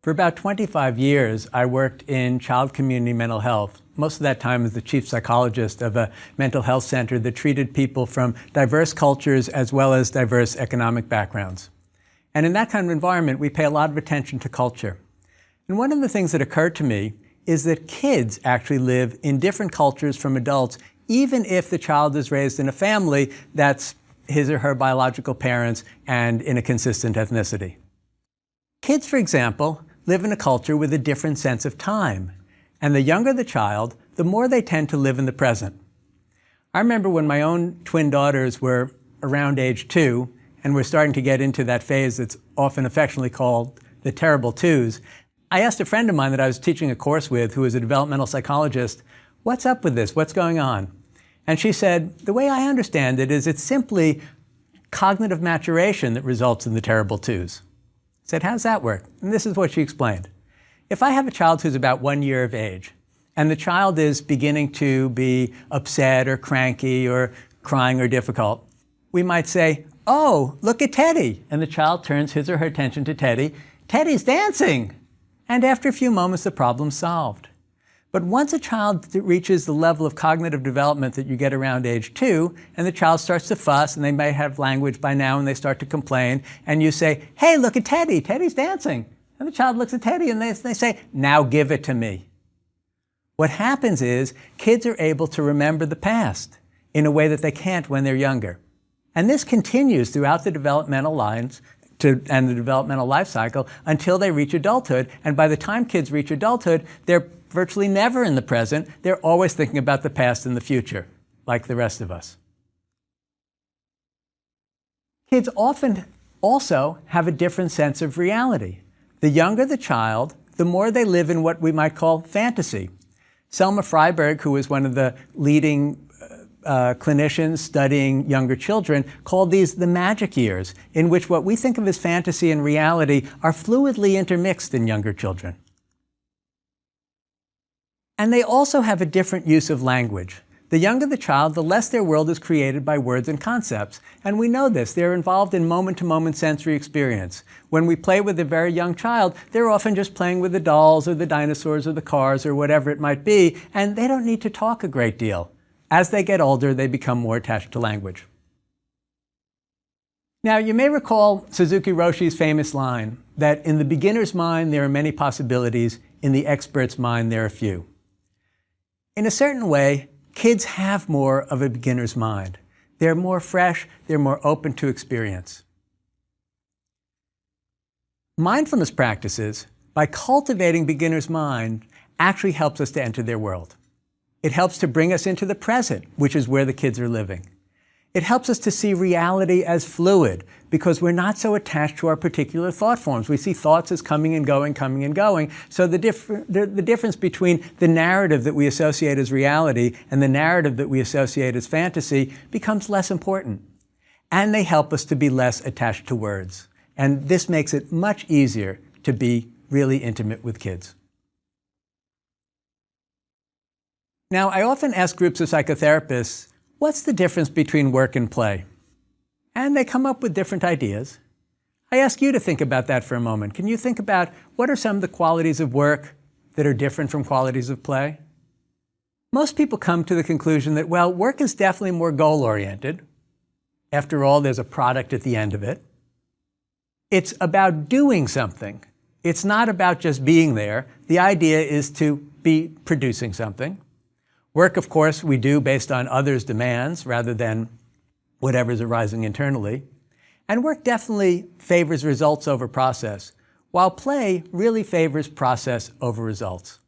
For about 25 years, I worked in child community mental health. Most of that time as the chief psychologist of a mental health center that treated people from diverse cultures as well as diverse economic backgrounds. And in that kind of environment, we pay a lot of attention to culture. And one of the things that occurred to me is that kids actually live in different cultures from adults, even if the child is raised in a family that's his or her biological parents and in a consistent ethnicity. Kids, for example, live in a culture with a different sense of time. And the younger the child, the more they tend to live in the present. I remember when my own twin daughters were around age 2, and we're starting to get into that phase that's often affectionately called the terrible twos, I asked a friend of mine that I was teaching a course with, who was a developmental psychologist, what's up with this? What's going on? And she said, the way I understand it is it's simply cognitive maturation that results in the terrible twos. I said, how's that work? And this is what she explained. If I have a child who's about 1 year of age, and the child is beginning to be upset or cranky or crying or difficult, we might say, oh, look at Teddy. And the child turns his or her attention to Teddy. Teddy's dancing. And after a few moments, the problem's solved. But once a child reaches the level of cognitive development that you get around age 2, and the child starts to fuss, and they may have language by now, and they start to complain, and you say, hey, look at Teddy, Teddy's dancing. And the child looks at Teddy, and they say, now give it to me. What happens is kids are able to remember the past in a way that they can't when they're younger. And this continues throughout the developmental lines and the developmental life cycle until they reach adulthood. And by the time kids reach adulthood, they're virtually never in the present. They're always thinking about the past and the future, like the rest of us. Kids often also have a different sense of reality. The younger the child, the more they live in what we might call fantasy. Selma Freiberg, who was one of the leading clinicians studying younger children, called these the magic years, in which what we think of as fantasy and reality are fluidly intermixed in younger children. And they also have a different use of language. The younger the child, the less their world is created by words and concepts. And we know this. They're involved in moment-to-moment sensory experience. When we play with a very young child, they're often just playing with the dolls or the dinosaurs or the cars or whatever it might be, and they don't need to talk a great deal. As they get older, they become more attached to language. Now, you may recall Suzuki Roshi's famous line that in the beginner's mind, there are many possibilities. In the expert's mind, there are few. In a certain way, kids have more of a beginner's mind. They're more fresh, they're more open to experience. Mindfulness practices, by cultivating beginner's mind, actually helps us to enter their world. It helps to bring us into the present, which is where the kids are living. It helps us to see reality as fluid, because we're not so attached to our particular thought forms. We see thoughts as coming and going, coming and going. So the difference between the narrative that we associate as reality and the narrative that we associate as fantasy becomes less important. And they help us to be less attached to words. And this makes it much easier to be really intimate with kids. Now, I often ask groups of psychotherapists, what's the difference between work and play? And they come up with different ideas. I ask you to think about that for a moment. Can you think about what are some of the qualities of work that are different from qualities of play? Most people come to the conclusion that, well, work is definitely more goal-oriented. After all, there's a product at the end of it. It's about doing something. It's not about just being there. The idea is to be producing something. Work, of course, we do based on others' demands rather than whatever's arising internally. And work definitely favors results over process, while play really favors process over results.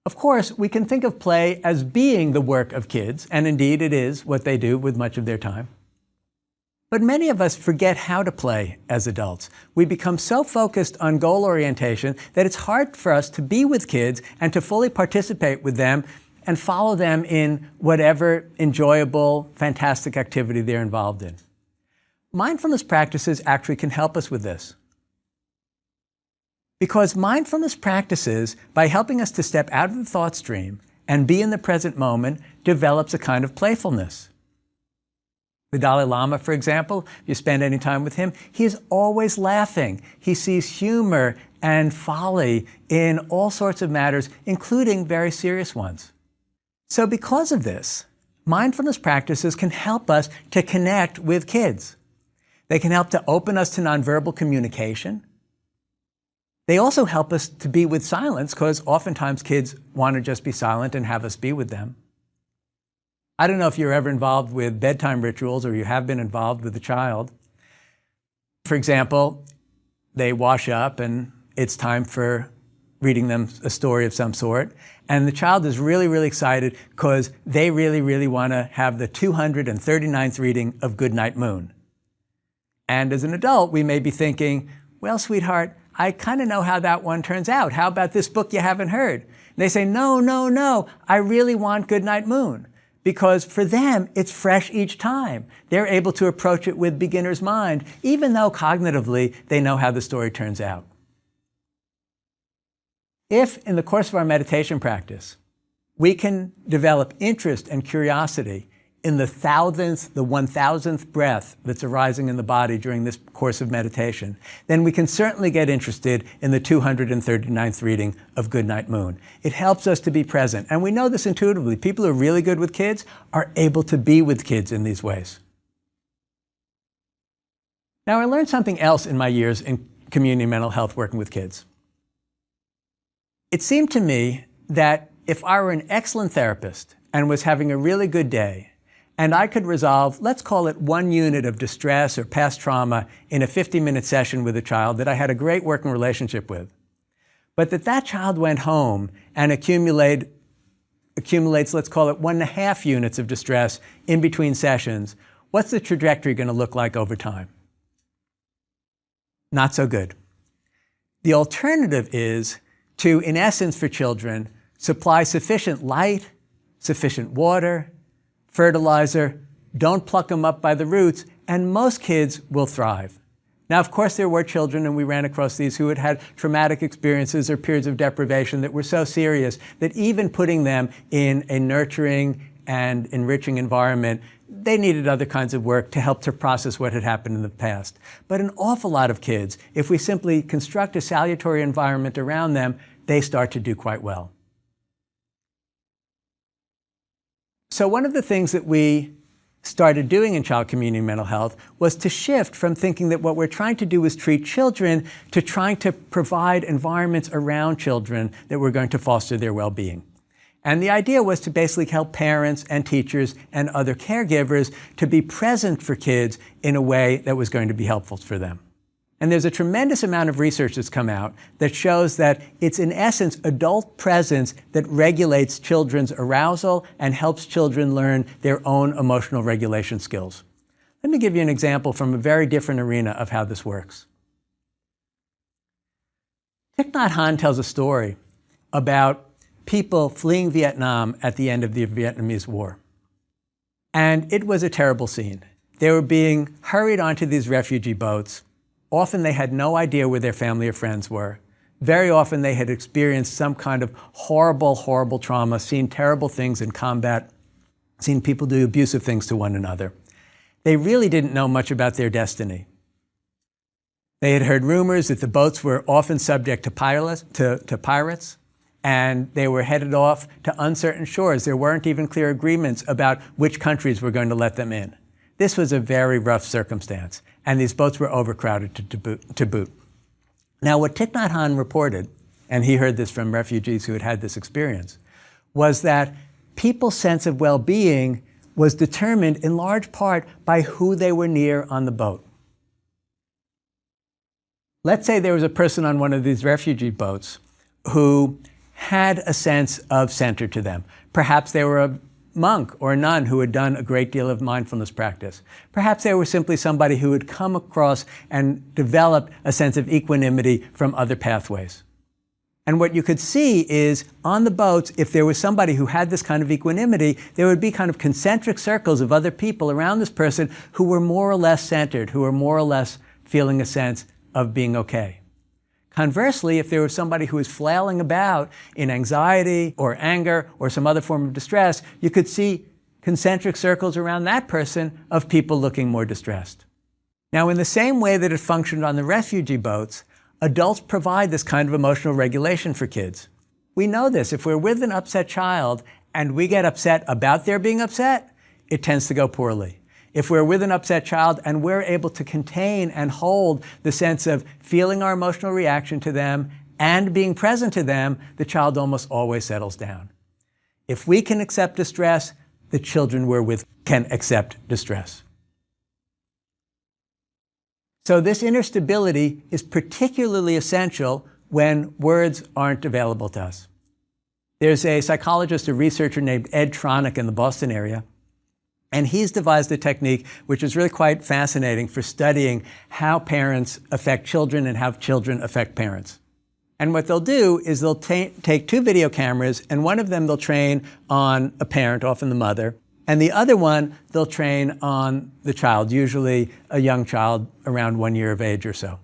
Of course, we can think of play as being the work of kids, and indeed it is what they do with much of their time. But many of us forget how to play as adults. We become so focused on goal orientation that it's hard for us to be with kids and to fully participate with them and follow them in whatever enjoyable, fantastic activity they're involved in. Mindfulness practices actually can help us with this. Because mindfulness practices, by helping us to step out of the thought stream and be in the present moment, develops a kind of playfulness. The Dalai Lama, for example, if you spend any time with him, he is always laughing. He sees humor and folly in all sorts of matters, including very serious ones. So because of this, mindfulness practices can help us to connect with kids. They can help to open us to nonverbal communication. They also help us to be with silence, because oftentimes kids want to just be silent and have us be with them. I don't know if you're ever involved with bedtime rituals or you have been involved with a child. For example, they wash up and it's time for reading them a story of some sort. And the child is really, really excited because they really, really want to have the 239th reading of Goodnight Moon. And as an adult, we may be thinking, well, sweetheart, I kind of know how that one turns out. How about this book you haven't heard? And they say, no, no, no, I really want Goodnight Moon. Because for them, it's fresh each time. They're able to approach it with beginner's mind, even though cognitively they know how the story turns out. If, in the course of our meditation practice, we can develop interest and curiosity in the 1000th breath that's arising in the body during this course of meditation, then we can certainly get interested in the 239th reading of Goodnight Moon. It helps us to be present. And we know this intuitively. People who are really good with kids are able to be with kids in these ways. Now, I learned something else in my years in community mental health working with kids. It seemed to me that if I were an excellent therapist and was having a really good day, and I could resolve, let's call it 1 unit of distress or past trauma in a 50-minute session with a child that I had a great working relationship with, but that child went home and accumulates, let's call it 1.5 units of distress in between sessions, what's the trajectory going to look like over time? Not so good. The alternative is to, in essence for children, supply sufficient light, sufficient water, fertilizer, don't pluck them up by the roots, and most kids will thrive. Now, of course, there were children, and we ran across these, who had had traumatic experiences or periods of deprivation that were so serious that even putting them in a nurturing and enriching environment, they needed other kinds of work to help to process what had happened in the past. But an awful lot of kids, if we simply construct a salutary environment around them, they start to do quite well. So one of the things that we started doing in child community mental health was to shift from thinking that what we're trying to do is treat children to trying to provide environments around children that were going to foster their well-being. And the idea was to basically help parents and teachers and other caregivers to be present for kids in a way that was going to be helpful for them. And there's a tremendous amount of research that's come out that shows that it's in essence adult presence that regulates children's arousal and helps children learn their own emotional regulation skills. Let me give you an example from a very different arena of how this works. Thich Nhat Hanh tells a story about people fleeing Vietnam at the end of the Vietnamese War. And it was a terrible scene. They were being hurried onto these refugee boats. Often they had no idea where their family or friends were. Very often they had experienced some kind of horrible, horrible trauma, seen terrible things in combat, seen people do abusive things to one another. They really didn't know much about their destiny. They had heard rumors that the boats were often subject to pirates, and they were headed off to uncertain shores. There weren't even clear agreements about which countries were going to let them in. This was a very rough circumstance, and these boats were overcrowded to boot. Now, what Thich Nhat Hanh reported, and he heard this from refugees who had had this experience, was that people's sense of well-being was determined in large part by who they were near on the boat. Let's say there was a person on one of these refugee boats who had a sense of center to them. Perhaps they were a monk or a nun who had done a great deal of mindfulness practice. Perhaps they were simply somebody who had come across and developed a sense of equanimity from other pathways. And what you could see is on the boats, if there was somebody who had this kind of equanimity, there would be kind of concentric circles of other people around this person who were more or less centered, who were more or less feeling a sense of being okay. Conversely, if there was somebody who was flailing about in anxiety or anger or some other form of distress, you could see concentric circles around that person of people looking more distressed. Now, in the same way that it functioned on the refugee boats, adults provide this kind of emotional regulation for kids. We know this. If we're with an upset child and we get upset about their being upset, it tends to go poorly. If we're with an upset child and we're able to contain and hold the sense of feeling our emotional reaction to them and being present to them, the child almost always settles down. If we can accept distress, the children we're with can accept distress. So this inner stability is particularly essential when words aren't available to us. There's a psychologist, a researcher named Ed Tronick in the Boston area, and he's devised a technique which is really quite fascinating for studying how parents affect children and how children affect parents. And what they'll do is they'll take two video cameras, and one of them they'll train on a parent, often the mother, and the other one they'll train on the child, usually a young child around 1 year of age or so.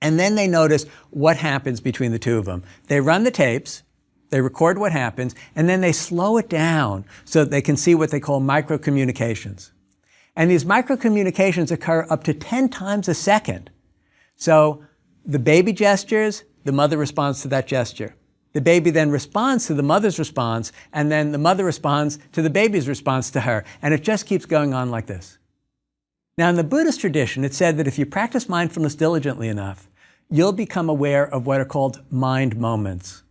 And then they notice what happens between the two of them. They run the tapes, they record what happens, and then they slow it down so that they can see what they call microcommunications. And these microcommunications occur up to 10 times a second. So the baby gestures, the mother responds to that gesture. The baby then responds to the mother's response, and then the mother responds to the baby's response to her. And it just keeps going on like this. Now, in the Buddhist tradition, it's said that if you practice mindfulness diligently enough, you'll become aware of what are called mind moments.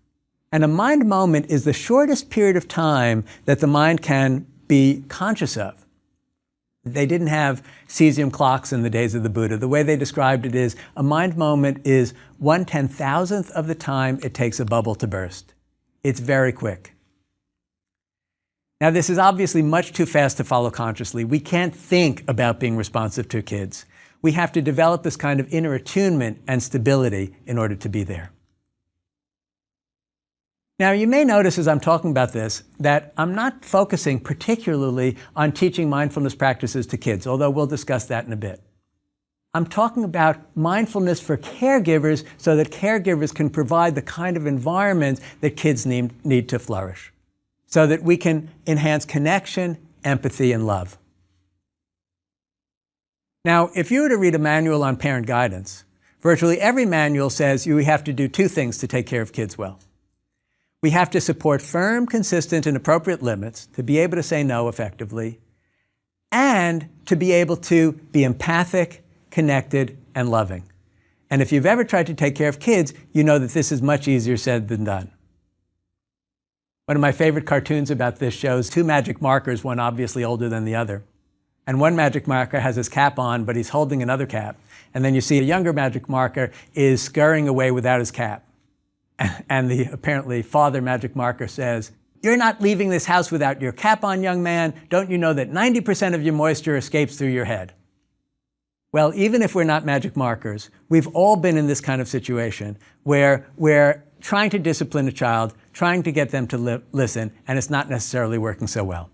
And a mind moment is the shortest period of time that the mind can be conscious of. They didn't have cesium clocks in the days of the Buddha. The way they described it is a mind moment is 1/10,000th of the time it takes a bubble to burst. It's very quick. Now, this is obviously much too fast to follow consciously. We can't think about being responsive to kids. We have to develop this kind of inner attunement and stability in order to be there. Now, you may notice as I'm talking about this that I'm not focusing particularly on teaching mindfulness practices to kids, although we'll discuss that in a bit. I'm talking about mindfulness for caregivers so that caregivers can provide the kind of environment that kids need to flourish, so that we can enhance connection, empathy, and love. Now, if you were to read a manual on parent guidance, virtually every manual says you have to do two things to take care of kids well. We have to support firm, consistent, and appropriate limits to be able to say no effectively, and to be able to be empathic, connected, and loving. And if you've ever tried to take care of kids, you know that this is much easier said than done. One of my favorite cartoons about this shows two magic markers, one obviously older than the other. And one magic marker has his cap on, but he's holding another cap. And then you see a younger magic marker is scurrying away without his cap. And the apparently father magic marker says, "You're not leaving this house without your cap on, young man. Don't you know that 90% of your moisture escapes through your head?" Well, even if we're not magic markers, we've all been in this kind of situation where we're trying to discipline a child, trying to get them to listen, and it's not necessarily working so well.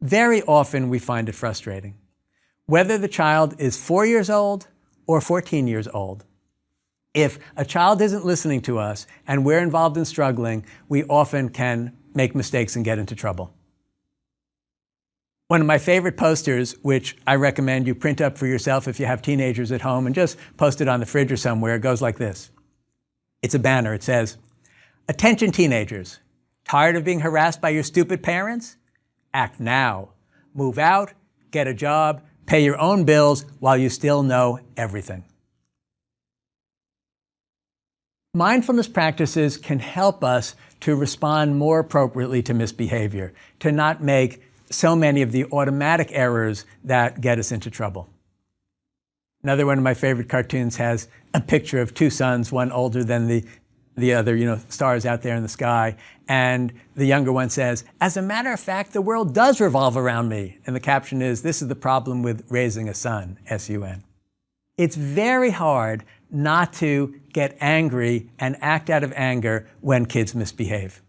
Very often we find it frustrating. Whether the child is 4 years old or 14 years old, if a child isn't listening to us and we're involved in struggling, we often can make mistakes and get into trouble. One of my favorite posters, which I recommend you print up for yourself if you have teenagers at home and just post it on the fridge or somewhere, goes like this. It's a banner. It says, "Attention teenagers, tired of being harassed by your stupid parents? Act now. Move out, get a job, pay your own bills while you still know everything." Mindfulness practices can help us to respond more appropriately to misbehavior, to not make so many of the automatic errors that get us into trouble. Another one of my favorite cartoons has a picture of two suns, one older than the other, stars out there in the sky. And the younger one says, "As a matter of fact, the world does revolve around me." And the caption is, "This is the problem with raising a son," S-U-N. It's very hard not to get angry and act out of anger when kids misbehave.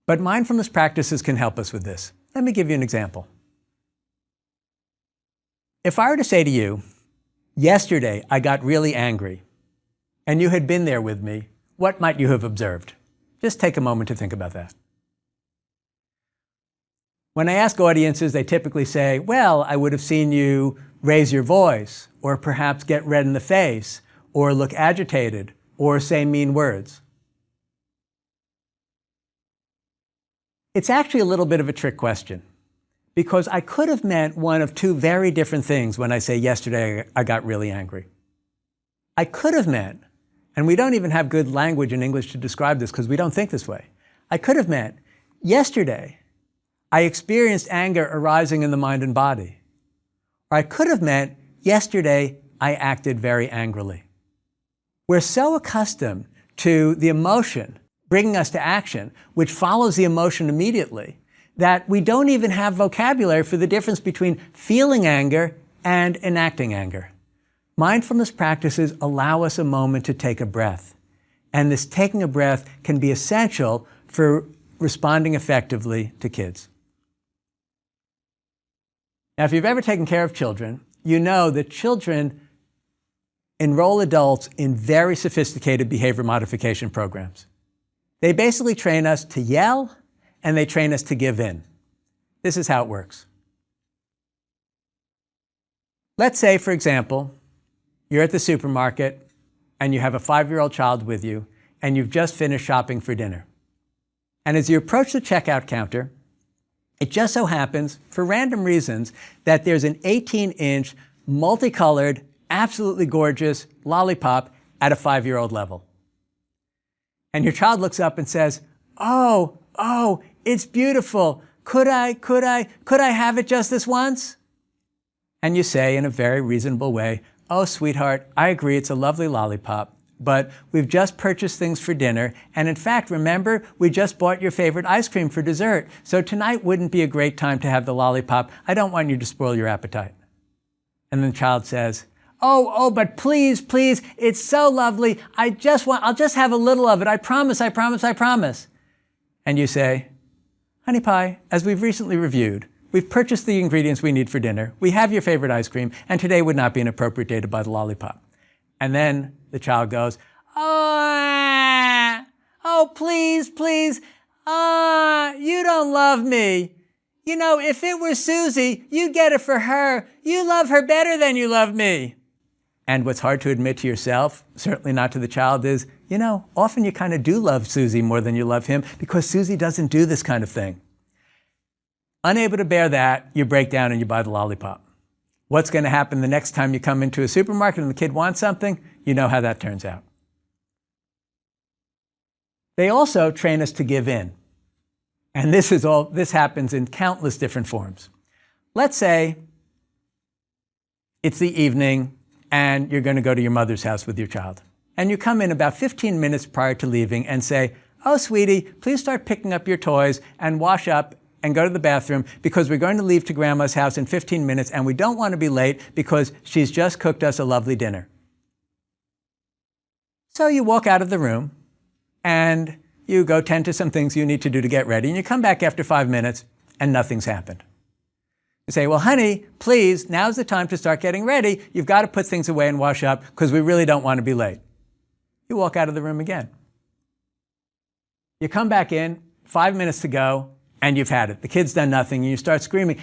But mindfulness practices can help us with this. Let me give you an example. If I were to say to you, "Yesterday I got really angry," and you had been there with me, what might you have observed? Just take a moment to think about that. When I ask audiences, they typically say, well, I would have seen you raise your voice, or perhaps get red in the face, or look agitated, or say mean words. It's actually a little bit of a trick question, because I could have meant one of two very different things when I say yesterday I got really angry. I could have meant, and we don't even have good language in English to describe this because we don't think this way. I could have meant, yesterday I experienced anger arising in the mind and body. Or I could have meant, yesterday I acted very angrily. We're so accustomed to the emotion bringing us to action, which follows the emotion immediately, that we don't even have vocabulary for the difference between feeling anger and enacting anger. Mindfulness practices allow us a moment to take a breath. And this taking a breath can be essential for responding effectively to kids. Now, if you've ever taken care of children, you know that children enroll adults in very sophisticated behavior modification programs. They basically train us to yell, and they train us to give in. This is how it works. Let's say, for example, you're at the supermarket, and you have a 5-year-old child with you, and you've just finished shopping for dinner. And as you approach the checkout counter, it just so happens, for random reasons, that there's an 18-inch, multicolored, absolutely gorgeous lollipop at a 5-year-old level. And your child looks up and says, oh, it's beautiful. Could I have it just this once? And you say in a very reasonable way, oh, sweetheart, I agree, it's a lovely lollipop, but we've just purchased things for dinner, and in fact, remember, we just bought your favorite ice cream for dessert, so tonight wouldn't be a great time to have the lollipop. I don't want you to spoil your appetite. And then the child says, but please, it's so lovely. I'll just have a little of it. I promise. And you say, honey pie, as we've recently reviewed, we've purchased the ingredients we need for dinner. We have your favorite ice cream, and today would not be an appropriate day to buy the lollipop. And then the child goes, please, you don't love me. You know, if it were Susie, you'd get it for her. You love her better than you love me. And what's hard to admit to yourself, certainly not to the child, is, often you kind of do love Susie more than you love him because Susie doesn't do this kind of thing. Unable to bear that, you break down and you buy the lollipop. What's going to happen the next time you come into a supermarket and the kid wants something? You know how that turns out. They also train us to give in. And this happens in countless different forms. Let's say it's the evening and you're going to go to your mother's house with your child. And you come in about 15 minutes prior to leaving and say, oh, sweetie, please start picking up your toys and wash up and go to the bathroom because we're going to leave to Grandma's house in 15 minutes and we don't want to be late because she's just cooked us a lovely dinner. So you walk out of the room and you go tend to some things you need to do to get ready, and you come back after 5 minutes and nothing's happened. You say, well, honey, please, now's the time to start getting ready. You've got to put things away and wash up because we really don't want to be late. You walk out of the room again. You come back in, 5 minutes to go, and you've had it. The kid's done nothing, and you start screaming,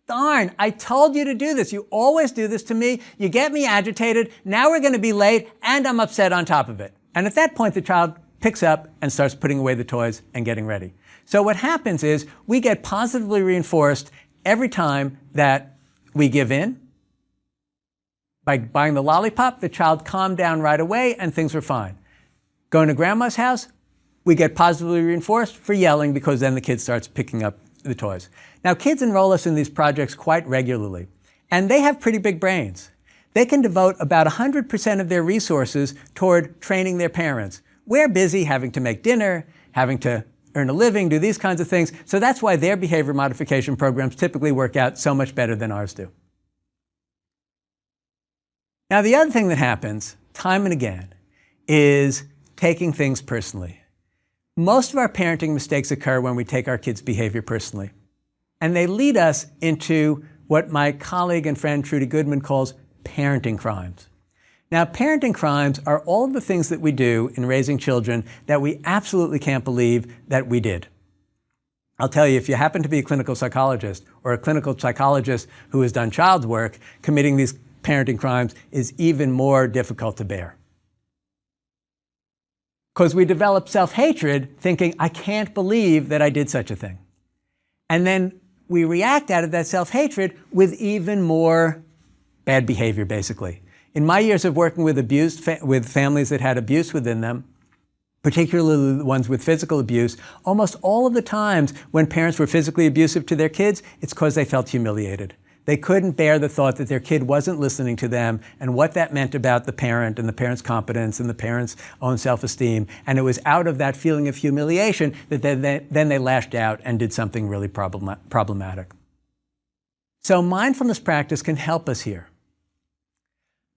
darn, I told you to do this. You always do this to me. You get me agitated. Now we're going to be late, and I'm upset on top of it. And at that point, the child picks up and starts putting away the toys and getting ready. So what happens is we get positively reinforced every time that we give in. By buying the lollipop, the child calmed down right away and things were fine. Going to Grandma's house, we get positively reinforced for yelling because then the kid starts picking up the toys. Now, kids enroll us in these projects quite regularly, and they have pretty big brains. They can devote about 100% of their resources toward training their parents. We're busy having to make dinner, having to earn a living, do these kinds of things. So that's why their behavior modification programs typically work out so much better than ours do. Now, the other thing that happens time and again is taking things personally. Most of our parenting mistakes occur when we take our kids' behavior personally. And they lead us into what my colleague and friend Trudy Goodman calls parenting crimes. Now, parenting crimes are all of the things that we do in raising children that we absolutely can't believe that we did. I'll tell you, if you happen to be a clinical psychologist or a clinical psychologist who has done child work, committing these parenting crimes is even more difficult to bear. Because we develop self-hatred thinking, I can't believe that I did such a thing. And then we react out of that self-hatred with even more bad behavior, basically. In my years of working with with families that had abuse within them, particularly the ones with physical abuse, almost all of the times when parents were physically abusive to their kids, it's because they felt humiliated. They couldn't bear the thought that their kid wasn't listening to them and what that meant about the parent and the parent's competence and the parent's own self-esteem. And it was out of that feeling of humiliation that then they lashed out and did something really problematic. So mindfulness practice can help us here.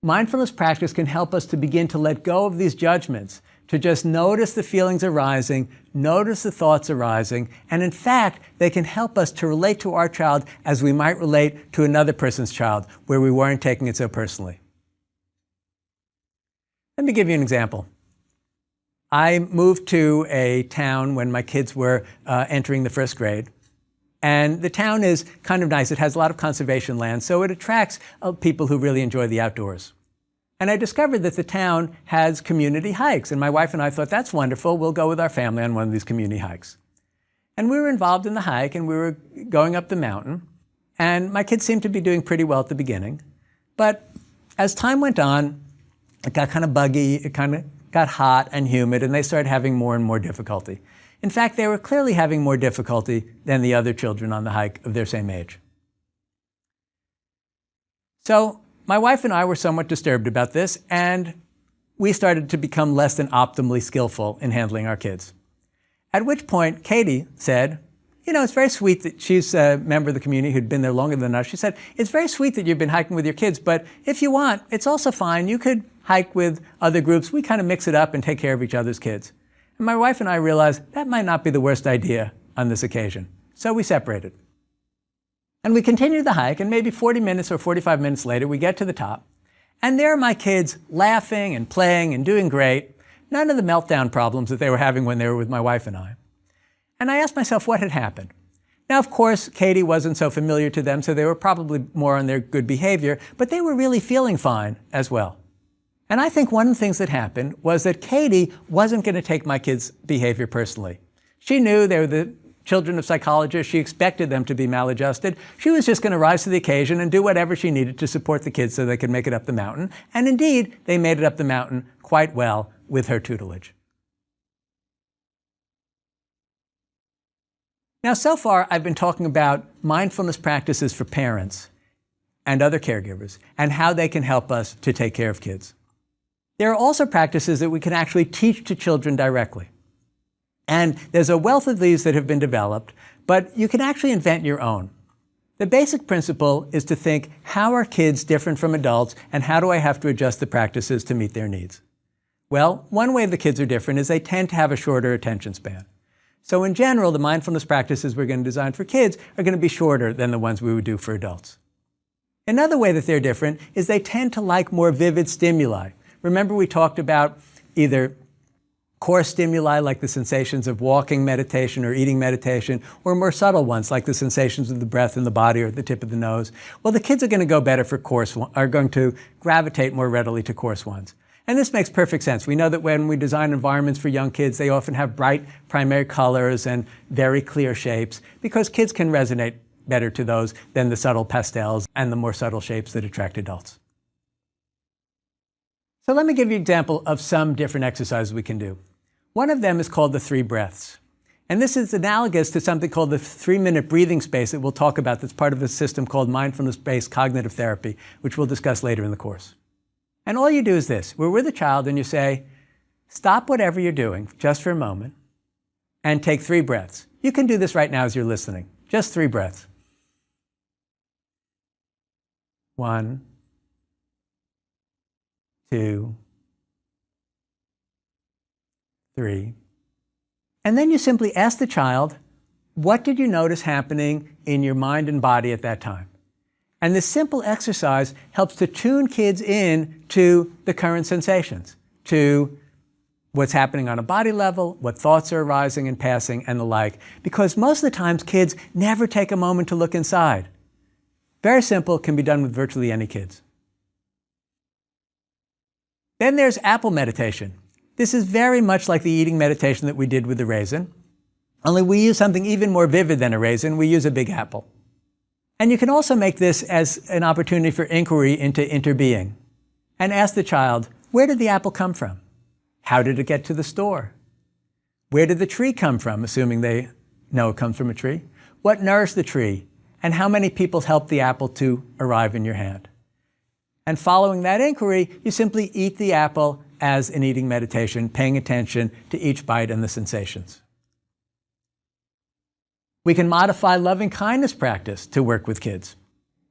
Mindfulness practice can help us to begin to let go of these judgments, to just notice the feelings arising, notice the thoughts arising, and in fact, they can help us to relate to our child as we might relate to another person's child, where we weren't taking it so personally. Let me give you an example. I moved to a town when my kids were entering the first grade. And the town is kind of nice. It has a lot of conservation land, so it attracts people who really enjoy the outdoors. And I discovered that the town has community hikes, and my wife and I thought, that's wonderful, we'll go with our family on one of these community hikes. And we were involved in the hike, and we were going up the mountain, and my kids seemed to be doing pretty well at the beginning. But as time went on, it got kind of buggy, it kind of got hot and humid, and they started having more and more difficulty. In fact, they were clearly having more difficulty than the other children on the hike of their same age. So my wife and I were somewhat disturbed about this, and we started to become less than optimally skillful in handling our kids. At which point, Katie said, you know, it's very sweet that she's a member of the community who'd been there longer than us. She said, it's very sweet that you've been hiking with your kids, but if you want, it's also fine. You could hike with other groups. We kind of mix it up and take care of each other's kids. And my wife and I realized that might not be the worst idea on this occasion. So we separated. And we continued the hike, and maybe 40 minutes or 45 minutes later, we get to the top. And there are my kids laughing and playing and doing great. None of the meltdown problems that they were having when they were with my wife and I. And I asked myself what had happened. Now, of course, Katie wasn't so familiar to them, so they were probably more on their good behavior, but they were really feeling fine as well. And I think one of the things that happened was that Katie wasn't going to take my kids' behavior personally. She knew they were the children of psychologists. She expected them to be maladjusted. She was just going to rise to the occasion and do whatever she needed to support the kids so they could make it up the mountain. And indeed, they made it up the mountain quite well with her tutelage. Now, so far, I've been talking about mindfulness practices for parents and other caregivers and how they can help us to take care of kids. There are also practices that we can actually teach to children directly. And there's a wealth of these that have been developed, but you can actually invent your own. The basic principle is to think, how are kids different from adults, and how do I have to adjust the practices to meet their needs? Well, one way the kids are different is they tend to have a shorter attention span. So in general, the mindfulness practices we're going to design for kids are going to be shorter than the ones we would do for adults. Another way that they're different is they tend to like more vivid stimuli. Remember we talked about either core stimuli like the sensations of walking meditation or eating meditation, or more subtle ones like the sensations of the breath in the body or at the tip of the nose. Well, the kids are going to go better for are going to gravitate more readily to coarse ones. And this makes perfect sense. We know that when we design environments for young kids, they often have bright primary colors and very clear shapes because kids can resonate better to those than the subtle pastels and the more subtle shapes that attract adults. So let me give you an example of some different exercises we can do. One of them is called the 3 breaths. And this is analogous to something called the 3-minute breathing space that we'll talk about that's part of a system called mindfulness-based cognitive therapy, which we'll discuss later in the course. And all you do is this. We're with a child and you say, stop whatever you're doing just for a moment and take 3 breaths. You can do this right now as you're listening. Just 3 breaths. 1, 2, 3. And then you simply ask the child, what did you notice happening in your mind and body at that time? And this simple exercise helps to tune kids in to the current sensations, to what's happening on a body level, what thoughts are arising and passing, and the like, because most of the times kids never take a moment to look inside. Very simple, can be done with virtually any kids. Then there's apple meditation. This is very much like the eating meditation that we did with the raisin, only we use something even more vivid than a raisin. We use a big apple. And you can also make this as an opportunity for inquiry into interbeing, and ask the child, where did the apple come from? How did it get to the store? Where did the tree come from, assuming they know it comes from a tree? What nourished the tree? And how many people helped the apple to arrive in your hand? And following that inquiry, you simply eat the apple as an eating meditation, paying attention to each bite and the sensations. We can modify loving kindness practice to work with kids.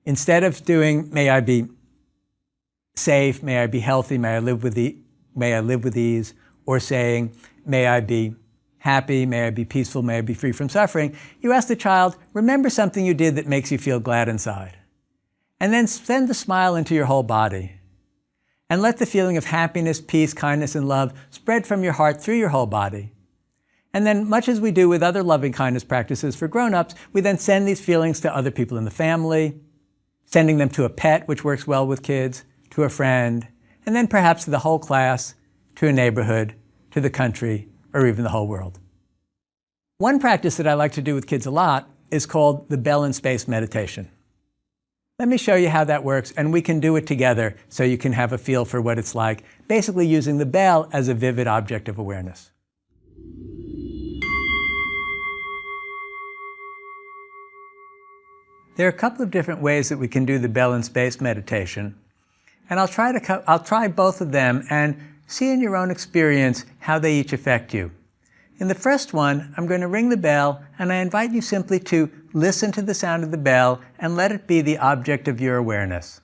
Instead of doing, may I be safe, may I be healthy, may I live with ease, or saying, may I be happy, may I be peaceful, may I be free from suffering, you ask the child, remember something you did that makes you feel glad inside. And then send the smile into your whole body. And let the feeling of happiness, peace, kindness, and love spread from your heart through your whole body. And then, much as we do with other loving kindness practices for grown-ups, we then send these feelings to other people in the family, sending them to a pet, which works well with kids, to a friend, and then perhaps to the whole class, to a neighborhood, to the country, or even the whole world. One practice that I like to do with kids a lot is called the bell and space meditation. Let me show you how that works, and we can do it together so you can have a feel for what it's like, basically using the bell as a vivid object of awareness. There are a couple of different ways that we can do the bell and space meditation, and I'll try both of them and see in your own experience how they each affect you. In the first one, I'm going to ring the bell, and I invite you simply to listen to the sound of the bell and let it be the object of your awareness.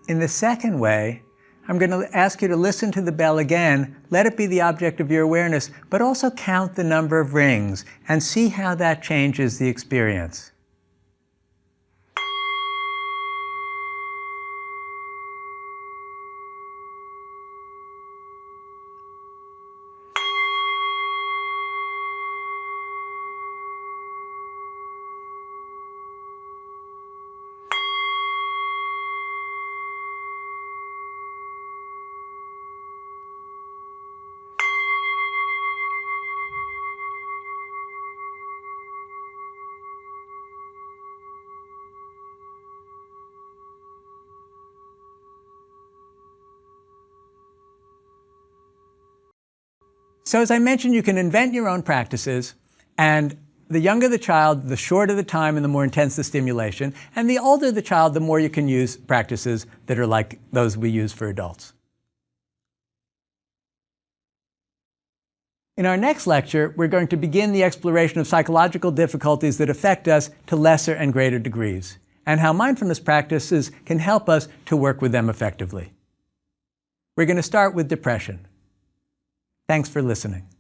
In the second way, I'm going to ask you to listen to the bell again, let it be the object of your awareness, but also count the number of rings and see how that changes the experience. So as I mentioned, you can invent your own practices, and the younger the child, the shorter the time and the more intense the stimulation, and the older the child, the more you can use practices that are like those we use for adults. In our next lecture, we're going to begin the exploration of psychological difficulties that affect us to lesser and greater degrees, and how mindfulness practices can help us to work with them effectively. We're going to start with depression. Thanks for listening.